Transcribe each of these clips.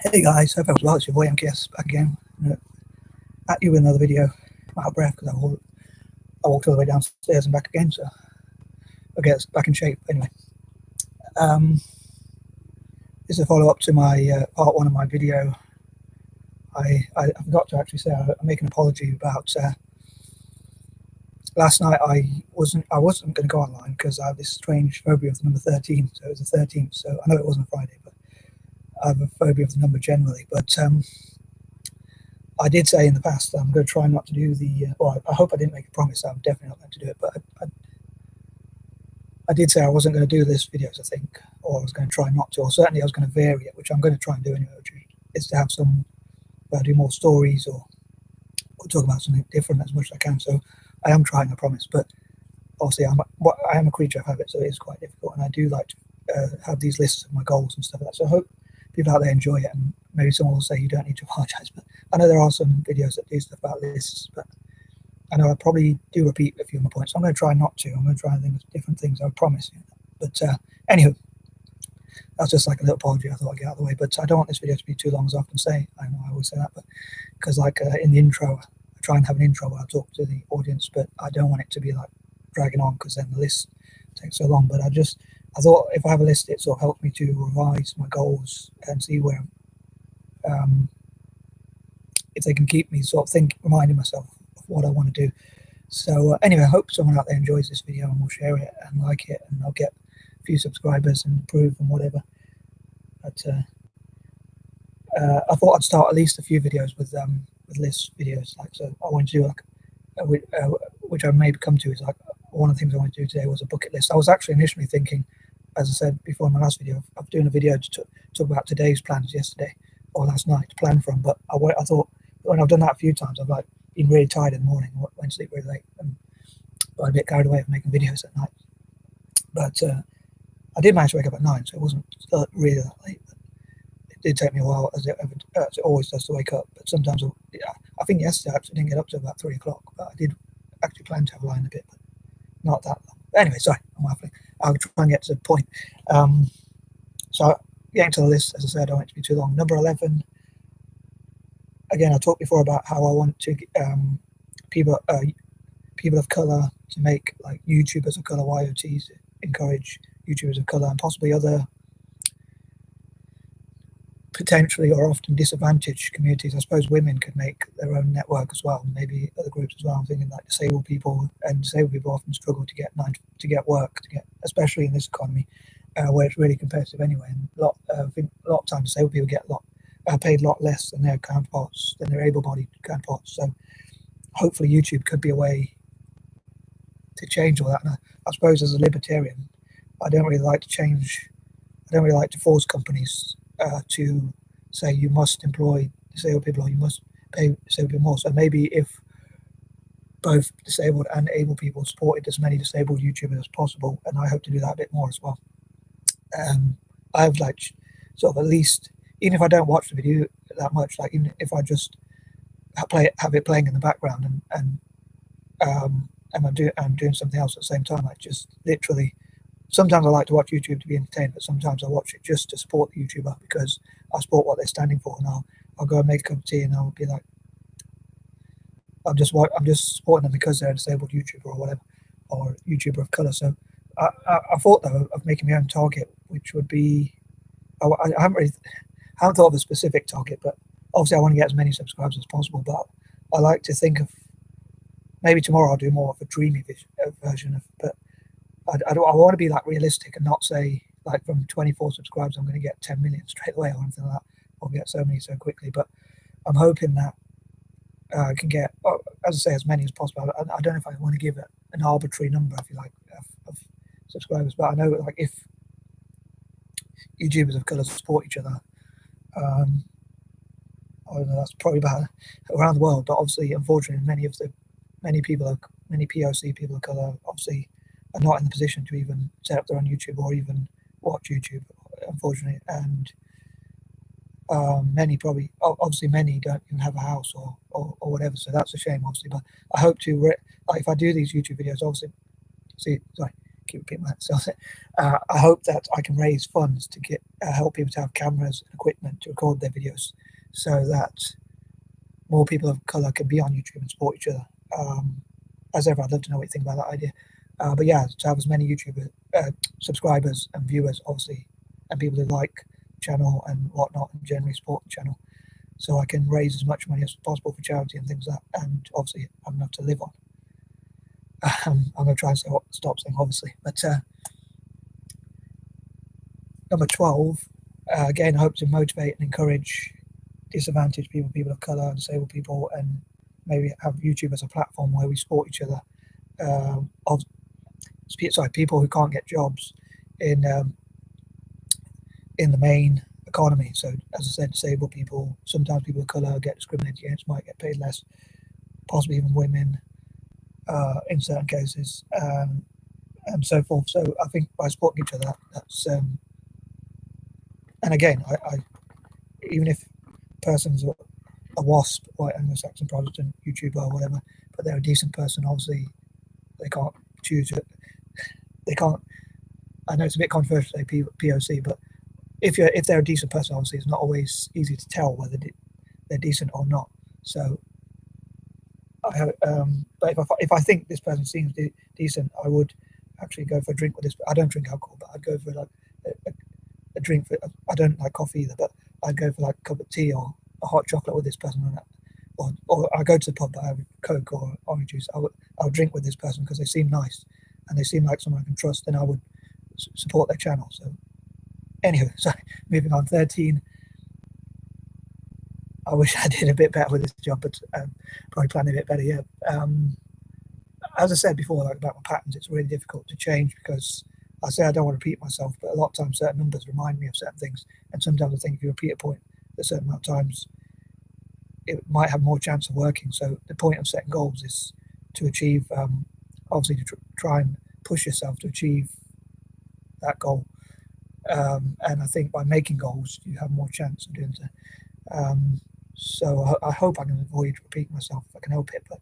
Hey guys, hope I was well. It's your boy N.G.O back again. At you with another video. I'm out of breath because I walked all the way downstairs and back again, so I'll get back in shape. Anyway, um, this is a follow up to my part one of my video. I forgot to actually say I make an apology about last night. I wasn't going to go online because I have this strange phobia of the number 13. So it was the 13th. So I know it wasn't a Friday, but I have a phobia of the number generally. But I did say in the past that I'm going to try not to do the. Well, I hope I didn't make a promise. I'm definitely not going to do it. But I did say I wasn't going to do this videos, I think, or I was going to try not to, or certainly I was going to vary it, which I'm going to try and do anyway, which is to have some, do more stories or talk about something different as much as I can. So I am trying, I promise. But obviously, I am a creature of habit, so it is quite difficult. And I do like to have these lists of my goals and stuff like that. So I hope people out there enjoy it. And maybe someone will say you don't need to apologize. But I know there are some videos that do stuff about lists, but I know I probably do repeat a few of my points. So I'm going to try not to. I'm going to try and think of different things, I promise you. But anywho, that's just like a little apology I thought I'd get out of the way. But I don't want this video to be too long, as I often say. I know I always say that, but because like in the intro, I try and have an intro where I talk to the audience, but I don't want it to be like dragging on because then the list takes so long. But I thought if I have a list, it sort of helps me to revise my goals and see where um, if they can keep me sort of reminding myself of what I want to do. So anyway, I hope someone out there enjoys this video and will share it and like it, and I'll get a few subscribers and improve and whatever. But I thought I'd start at least a few videos with list videos. Like, so I wanted to do which I may come to, is like one of the things I wanted to do today was a bucket list. I was actually initially thinking, as I said before in my last video, of doing a video to talk about today's plans yesterday or last night to plan from. But I thought when I've done that a few times, I've like been really tired in the morning, went to sleep really late, and got a bit carried away of making videos at night. But I did manage to wake up at 9, so it wasn't really that late. But it did take me a while, as it always does, to wake up. But sometimes, I think yesterday I actually didn't get up to about 3 o'clock, but I did actually plan to have a lie in a bit, but not that long. But anyway, sorry, I'm waffling. I'll try and get to the point. So getting to the list, as I said, I don't want it to be too long. Number 11. Again, I talked before about how I want to people of color to make like YouTubers of color, YOTs, encourage YouTubers of color and possibly other potentially or often disadvantaged communities. I suppose women could make their own network as well, maybe other groups as well. I'm thinking like disabled people, and disabled people often struggle to get work, especially in this economy where it's really competitive anyway. And I think a lot of times disabled people get paid a lot less than their counterparts, than their able-bodied counterparts. So hopefully YouTube could be a way to change all that. And I suppose as a libertarian, I don't really like to change. I don't really like to force companies to say you must employ disabled people or you must pay disabled people more. So maybe if both disabled and able people supported as many disabled YouTubers as possible, and I hope to do that a bit more as well. I've like sort of at least, even if I don't watch the video that much, like even if I just have it playing in the background and I'm doing something else at the same time, like just literally. Sometimes I like to watch YouTube to be entertained, but sometimes I watch it just to support the YouTuber because I support what they're standing for, and I'll go and make a cup of tea, and I'll be like, I'm just supporting them because they're a disabled YouTuber or whatever, or YouTuber of color. So I thought though of making my own target, which would be I haven't thought of a specific target, but obviously I want to get as many subscribers as possible. But I like to think of maybe tomorrow I'll do more of a dreamy version of, but I want to be like realistic and not say like from 24 subscribers I'm going to get 10 million straight away or anything like that, or get so many so quickly. But I'm hoping that I can get, as I say, as many as possible. I don't know if I want to give it an arbitrary number, if you like, of subscribers, but I know like if YouTubers of colour support each other, I don't know, that's probably about around the world. But obviously, unfortunately, many POC people of colour obviously are not in the position to even set up their own YouTube or even watch YouTube, unfortunately. And many don't even have a house or whatever. So that's a shame, obviously. But I hope to, like, if I do these YouTube videos, obviously, keep repeating myself. I hope that I can raise funds to get help people to have cameras and equipment to record their videos, so that more people of colour can be on YouTube and support each other. As ever, I'd love to know what you think about that idea. But yeah, to have as many YouTube subscribers and viewers, obviously, and people who like the channel and whatnot, and generally support the channel, so I can raise as much money as possible for charity and things like that, and obviously have enough to live on. I'm going to try and stop saying obviously. But number 12, again, I hope to motivate and encourage disadvantaged people, people of colour, and disabled people, and maybe have YouTube as a platform where we support each other. People who can't get jobs in the main economy. So, as I said, disabled people, sometimes people of colour get discriminated against, might get paid less, possibly even women in certain cases, and so forth. So I think by supporting each other, that's and again, I even if persons are a WASP, white Anglo-Saxon Protestant YouTuber or whatever, but they're a decent person, obviously they can't choose it. They can't. I know it's a bit controversial to say POC, but if they're a decent person, obviously it's not always easy to tell whether they're decent or not. So, but if I think this person seems decent, I would actually go for a drink with this. I don't drink alcohol, but I'd go for like a drink. I don't like coffee either, but I'd go for like a cup of tea or a hot chocolate with this person, or I go to the pub, but I have Coke or orange juice. I would drink with this person because they seem nice and they seem like someone I can trust, and I would support their channel. So anyway, sorry, moving on. 13. I wish I did a bit better with this job, but probably planned a bit better. Yeah. As I said before, like about my patterns, it's really difficult to change because I say I don't want to repeat myself, but a lot of times certain numbers remind me of certain things, and sometimes I think if you repeat a point a certain amount of times, it might have more chance of working. So the point of setting goals is to achieve, obviously, to try and push yourself to achieve that goal. And I think by making goals, you have more chance of doing so. So I hope I can avoid repeating myself if I can help it. But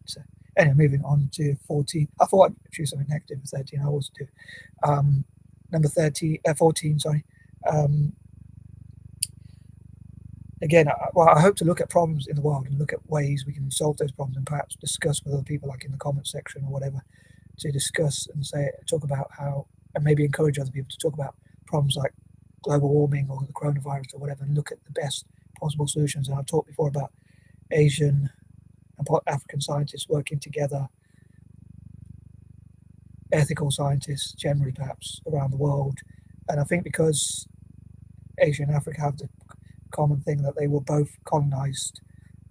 anyway, moving on to 14. I thought I'd choose something negative for 13. I always do. Number 14. Sorry. Again, I hope to look at problems in the world and look at ways we can solve those problems, and perhaps discuss with other people, like in the comment section or whatever, to discuss and talk about how, and maybe encourage other people to talk about problems like global warming or the coronavirus or whatever, and look at the best possible solutions. And I've talked before about Asian and African scientists working together, ethical scientists generally perhaps around the world. And I think because Asia and Africa have the common thing that they were both colonized,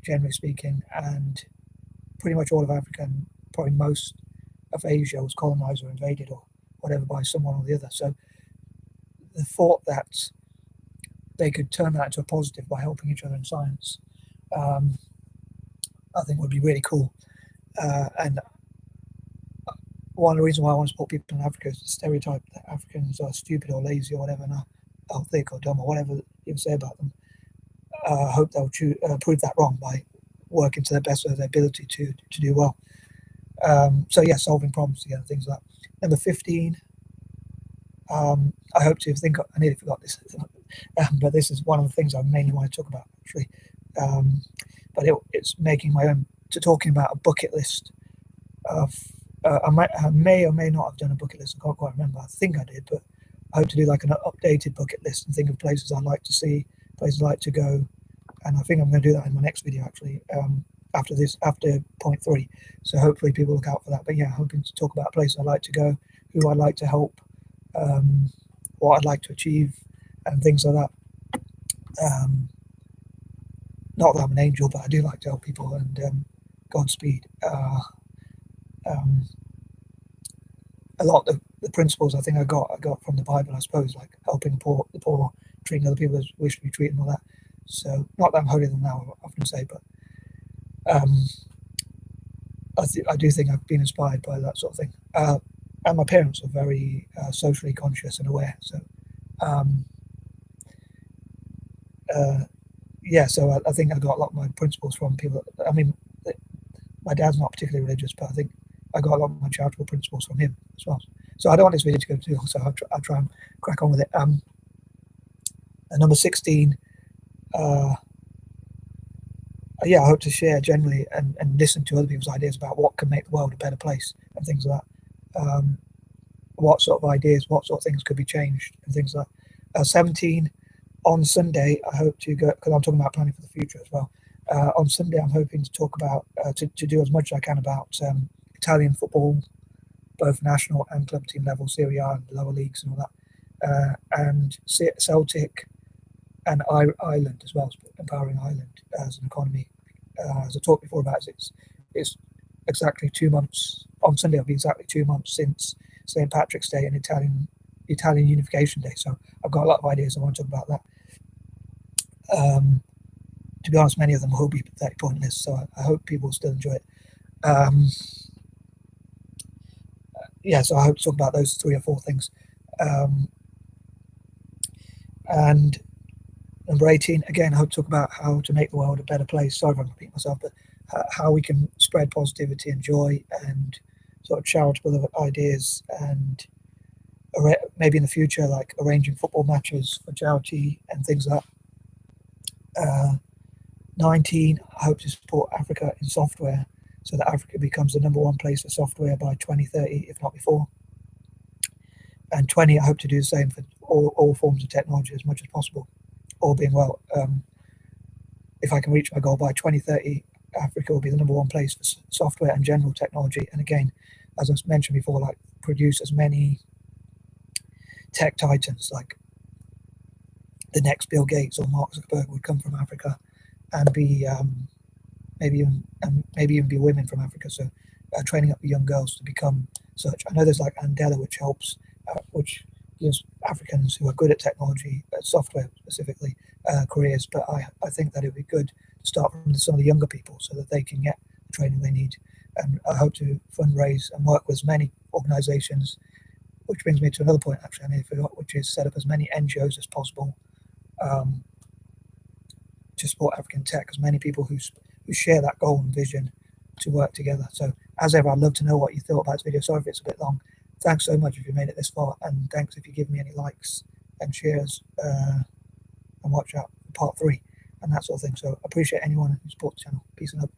generally speaking, and pretty much all of Africa and probably most of Asia was colonized or invaded or whatever by someone or the other. So the thought that they could turn that into a positive by helping each other in science, I think would be really cool. And one of the reasons why I want to support people in Africa is the stereotype that Africans are stupid or lazy or whatever, or thick or dumb or whatever you say about them. I hope they'll prove that wrong by working to the best of their ability to do well. So yeah, solving problems together, things like that. Number 15. I hope to think. I nearly forgot this, but this is one of the things I mainly want to talk about actually. But it's making my own, talking about a bucket list of. I may or may not have done a bucket list. I can't quite remember. I think I did, but I hope to do like an updated bucket list and think of places I'd like to see, places I'd like to go, and I think I'm going to do that in my next video actually. After point 3, so hopefully people look out for that. But yeah, hoping to talk about places I'd like to go, who I'd like to help, what I'd like to achieve, and things like that. Not that I'm an angel, but I do like to help people, and Godspeed. A lot of the principles I think I got from the Bible, I suppose, like helping the poor, treating other people as we wish to be treated, and all that. So not that I'm holier than thou, I often say, but I do think I've been inspired by that sort of thing. And my parents are very socially conscious and aware. So yeah, so I think I got a lot of my principles from people. I mean, my dad's not particularly religious, but I think I got a lot of my charitable principles from him as well. So I don't want this video to go too long, so I'll try and crack on with it. Number 16, yeah, I hope to share generally and listen to other people's ideas about what can make the world a better place and things like that. What sort of ideas, what sort of things could be changed and things like that. 17, on Sunday, I hope to go, because I'm talking about planning for the future as well. On Sunday, I'm hoping to talk about, to do as much as I can about Italian football, both national and club team level, Serie A and lower leagues and all that. And Celtic and Ireland as well, empowering Ireland as an economy. As I talked before about, it's exactly 2 months, on Sunday it'll be exactly 2 months since St. Patrick's Day and Italian Unification Day. So I've got a lot of ideas. I want to talk about that. To be honest, many of them will be pathetic pointless, so I hope people still enjoy it. Yeah, so I hope to talk about those 3 or 4 things. And number 18, again, I hope to talk about how to make the world a better place. Sorry if I'm repeating myself, but how we can spread positivity and joy and sort of charitable ideas, and maybe in the future, like arranging football matches for charity and things like that. 19, I hope to support Africa in software so that Africa becomes the #1 place for software by 2030, if not before. And 20, I hope to do the same for all forms of technology as much as possible, all being well. If I can reach my goal by 2030, Africa will be the #1 place for software and general technology. And again, as I mentioned before, like produce as many tech titans, like the next Bill Gates or Mark Zuckerberg would come from Africa, and be maybe even be women from Africa. So training up the young girls to become such. I know there's like Andela, which helps, which gives Africans who are good at technology, software specifically, careers. But I think that it would be good to start from some of the younger people so that they can get the training they need. And I hope to fundraise and work with as many organizations, which brings me to another point, actually, I nearly forgot, which is set up as many NGOs as possible to support African tech, as many people who share that goal and vision to work together. So as ever, I'd love to know what you thought about this video. Sorry if it's a bit long. Thanks so much if you made it this far, and thanks if you give me any likes and shares, and watch out for part 3 and that sort of thing. So I appreciate anyone who supports the channel. Peace and love.